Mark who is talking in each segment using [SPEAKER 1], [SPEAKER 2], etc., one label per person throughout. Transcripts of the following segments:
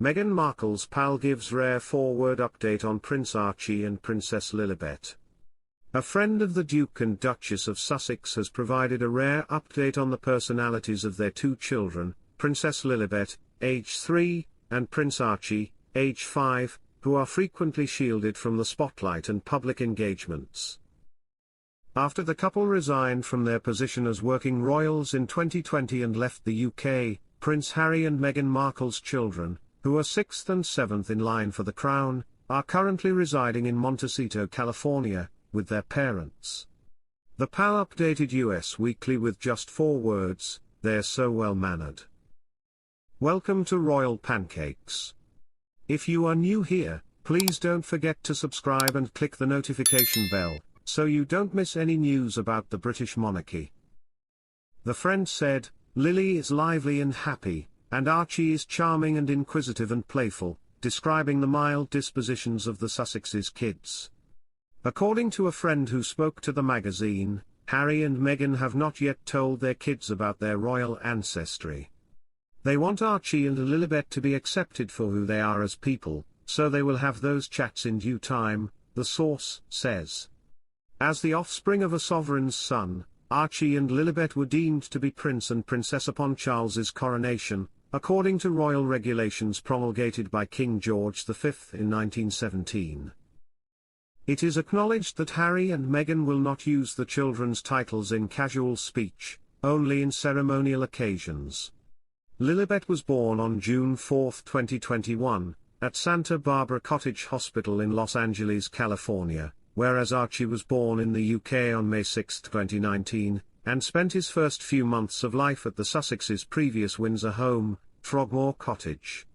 [SPEAKER 1] Meghan Markle's pal gives rare forward update on Prince Archie and Princess Lilibet. A friend of the Duke and Duchess of Sussex has provided a rare update on the personalities of their two children, Princess Lilibet, age 3, and Prince Archie, age 5, who are frequently shielded from the spotlight and public engagements. After the couple resigned from their position as working royals in 2020 and left the UK, Prince Harry and Meghan Markle's children, who are 6th and 7th in line for the crown, are currently residing in Montecito, California, with their parents. The pal updated US Weekly with just 4 words, "They're so well-mannered." Welcome to Royal Pancakes. If you are new here, please don't forget to subscribe and click the notification bell, so you don't miss any news about the British monarchy. The friend said, "Lili is lively and happy, and Archie is charming and inquisitive and playful," describing the mild dispositions of the Sussexes kids. According to a friend who spoke to the magazine, Harry and Meghan have not yet told their kids about their royal ancestry. They want Archie and Lilibet to be accepted for who they are as people, so they will have those chats in due time, the source says. As the offspring of a sovereign's son, Archie and Lilibet were deemed to be prince and princess upon Charles's coronation, according to royal regulations promulgated by King George V in 1917. It is acknowledged that Harry and Meghan will not use the children's titles in casual speech, only in ceremonial occasions. Lilibet was born on June 4, 2021, at Santa Barbara Cottage Hospital in Los Angeles, California, whereas Archie was born in the UK on May 6, 2019, and spent his first few months of life at the Sussexes' previous Windsor home, Frogmore Cottage.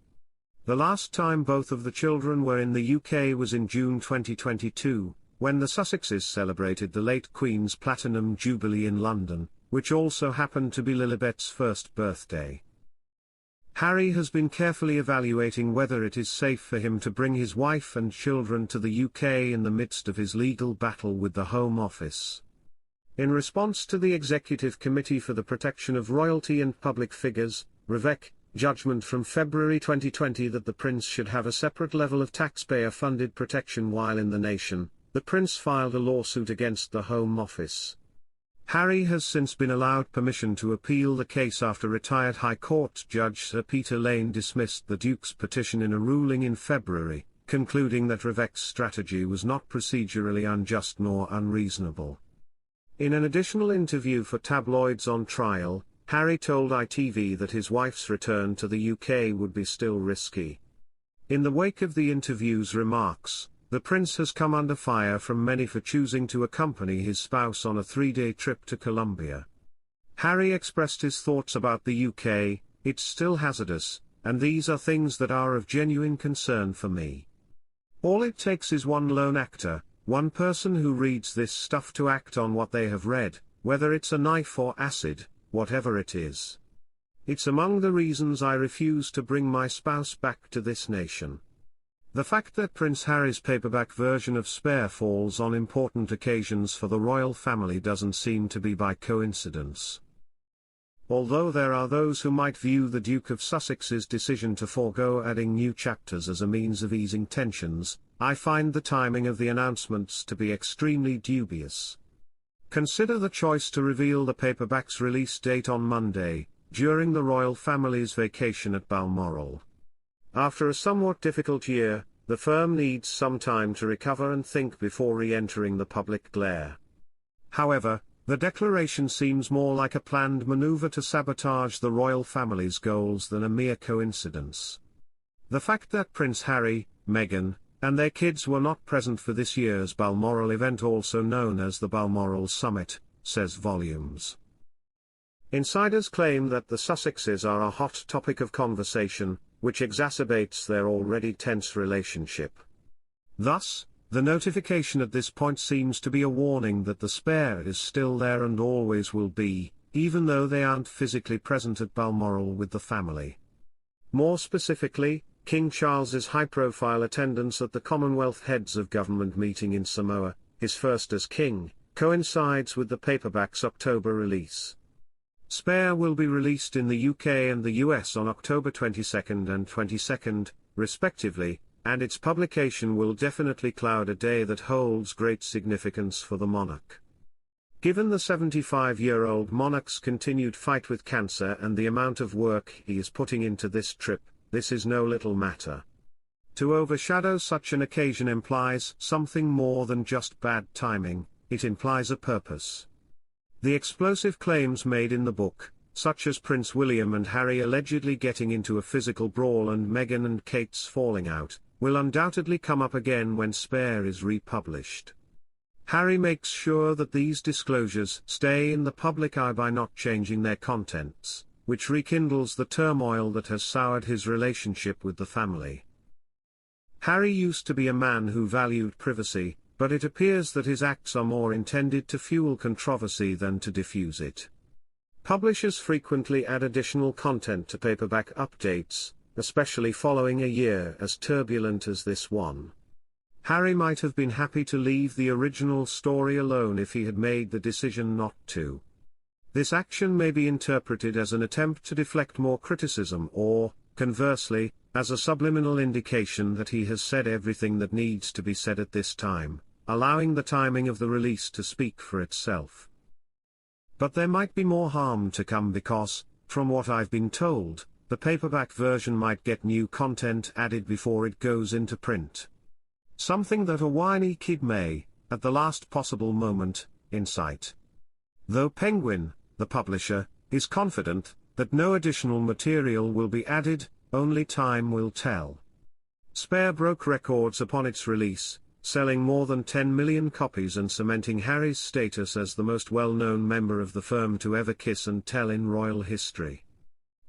[SPEAKER 1] The last time both of the children were in the UK was in June 2022, when the Sussexes celebrated the late Queen's Platinum Jubilee in London, which also happened to be Lilibet's first birthday. Harry has been carefully evaluating whether it is safe for him to bring his wife and children to the UK in the midst of his legal battle with the Home Office. In response to the Executive Committee for the Protection of Royalty and Public Figures, REVEC, judgment from February 2020 that the prince should have a separate level of taxpayer-funded protection while in the nation, the prince filed a lawsuit against the Home Office. Harry has since been allowed permission to appeal the case after retired High Court Judge Sir Peter Lane dismissed the Duke's petition in a ruling in February, concluding that REVEC's strategy was not procedurally unjust nor unreasonable. In an additional interview for Tabloids on Trial, Harry told ITV that his wife's return to the UK would be still risky. In the wake of the interview's remarks, the prince has come under fire from many for choosing to accompany his spouse on a 3-day trip to Colombia. Harry expressed his thoughts about the UK: "It's still hazardous, and these are things that are of genuine concern for me. All it takes is one lone actor, one person who reads this stuff to act on what they have read, whether it's a knife or acid, whatever it is. It's among the reasons I refuse to bring my spouse back to this nation." The fact that Prince Harry's paperback version of Spare falls on important occasions for the royal family doesn't seem to be by coincidence. Although there are those who might view the Duke of Sussex's decision to forego adding new chapters as a means of easing tensions, I find the timing of the announcements to be extremely dubious. Consider the choice to reveal the paperback's release date on Monday, during the royal family's vacation at Balmoral. After a somewhat difficult year, the firm needs some time to recover and think before re-entering the public glare. However, the declaration seems more like a planned maneuver to sabotage the royal family's goals than a mere coincidence. The fact that Prince Harry, Meghan, and their kids were not present for this year's Balmoral event, also known as the Balmoral Summit, says volumes. Insiders claim that the Sussexes are a hot topic of conversation, which exacerbates their already tense relationship. Thus, the notification at this point seems to be a warning that the spare is still there and always will be, even though they aren't physically present at Balmoral with the family. More specifically, King Charles's high-profile attendance at the Commonwealth Heads of Government meeting in Samoa, his first as king, coincides with the paperback's October release. Spare will be released in the UK and the US on October 22nd and 22nd, respectively, and its publication will definitely cloud a day that holds great significance for the monarch. Given the 75-year-old monarch's continued fight with cancer and the amount of work he is putting into this trip, this is no little matter. To overshadow such an occasion implies something more than just bad timing, it implies a purpose. The explosive claims made in the book, such as Prince William and Harry allegedly getting into a physical brawl and Meghan and Kate's falling out, will undoubtedly come up again when Spare is republished. Harry makes sure that these disclosures stay in the public eye by not changing their contents, which rekindles the turmoil that has soured his relationship with the family. Harry used to be a man who valued privacy, but it appears that his acts are more intended to fuel controversy than to diffuse it. Publishers frequently add additional content to paperback updates, especially following a year as turbulent as this one. Harry might have been happy to leave the original story alone if he had made the decision not to. This action may be interpreted as an attempt to deflect more criticism or, conversely, as a subliminal indication that he has said everything that needs to be said at this time, allowing the timing of the release to speak for itself. But there might be more harm to come because, from what I've been told, the paperback version might get new content added before it goes into print. Something that a whiny kid may, at the last possible moment, incite. Though Penguin, the publisher, is confident that no additional material will be added, only time will tell. Spare broke records upon its release, selling more than 10 million copies and cementing Harry's status as the most well-known member of the firm to ever kiss and tell in royal history.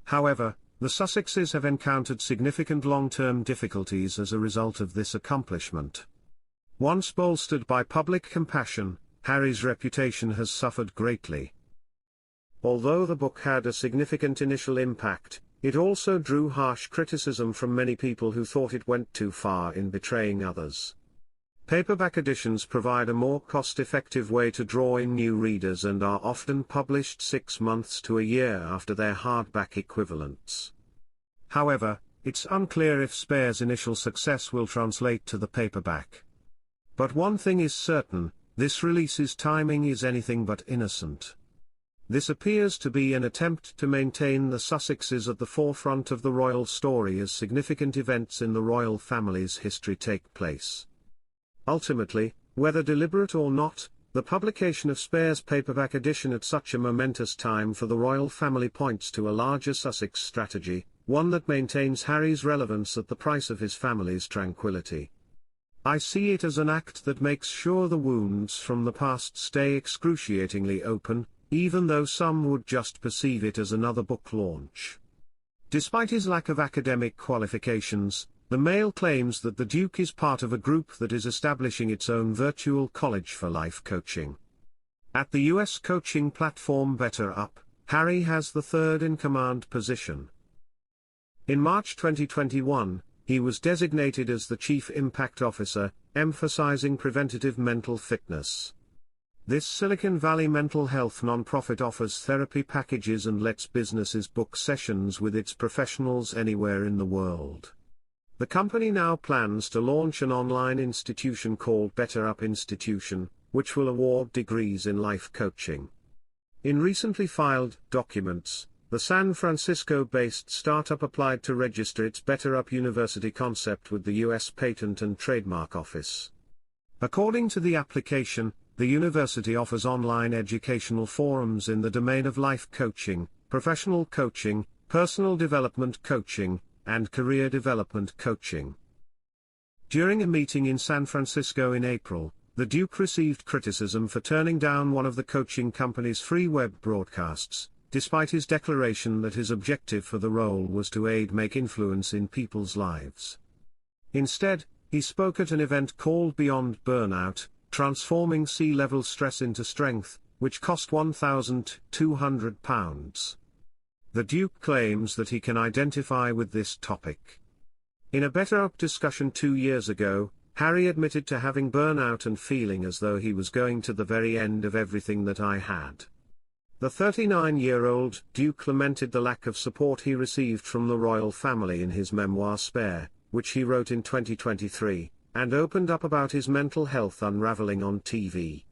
[SPEAKER 1] However, the Sussexes have encountered significant long-term difficulties as a result of this accomplishment. Once bolstered by public compassion, Harry's reputation has suffered greatly. Although the book had a significant initial impact, it also drew harsh criticism from many people who thought it went too far in betraying others. Paperback editions provide a more cost-effective way to draw in new readers and are often published 6 months to a year after their hardback equivalents. However, it's unclear if Spare's initial success will translate to the paperback. But one thing is certain, this release's timing is anything but innocent. This appears to be an attempt to maintain the Sussexes at the forefront of the royal story as significant events in the royal family's history take place. Ultimately, whether deliberate or not, the publication of Spare's paperback edition at such a momentous time for the royal family points to a larger Sussex strategy, one that maintains Harry's relevance at the price of his family's tranquility. I see it as an act that makes sure the wounds from the past stay excruciatingly open, even though some would just perceive it as another book launch. Despite his lack of academic qualifications, the Mail claims that the Duke is part of a group that is establishing its own virtual college for life coaching. At the US coaching platform BetterUp, Harry has the third-in-command position. In March 2021, he was designated as the Chief Impact Officer, emphasizing preventative mental fitness. This Silicon Valley mental health nonprofit offers therapy packages and lets businesses book sessions with its professionals anywhere in the world. The company now plans to launch an online institution called BetterUp Institution, which will award degrees in life coaching. In recently filed documents, the San Francisco-based startup applied to register its BetterUp University concept with the U.S. Patent and Trademark Office. According to the application, the university offers online educational forums in the domain of life coaching, professional coaching, personal development coaching, and career development coaching. During a meeting in San Francisco in April, the Duke received criticism for turning down one of the coaching company's free web broadcasts, despite his declaration that his objective for the role was to make influence in people's lives. Instead, he spoke at an event called Beyond Burnout, Transforming Sea-Level Stress into Strength, which cost £1,200. The Duke claims that he can identify with this topic. In a BetterUp discussion 2 years ago, Harry admitted to having burnout and feeling as though he was going to the very end of everything that I had. The 39-year-old Duke lamented the lack of support he received from the royal family in his memoir Spare, which he wrote in 2023, and opened up about his mental health unraveling on TV.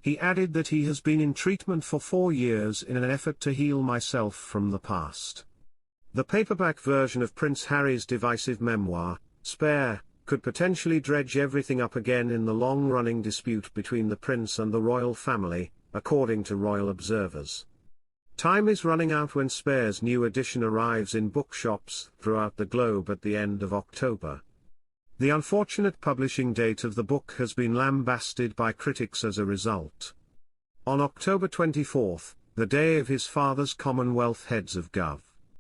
[SPEAKER 1] He added that he has been in treatment for 4 years in an effort to heal myself from the past. The paperback version of Prince Harry's divisive memoir, Spare, could potentially dredge everything up again in the long-running dispute between the prince and the royal family, according to royal observers. Time is running out when Spare's new edition arrives in bookshops throughout the globe at the end of October. The unfortunate publishing date of the book has been lambasted by critics as a result. On October 24, the day of his father's Commonwealth Heads of Gov.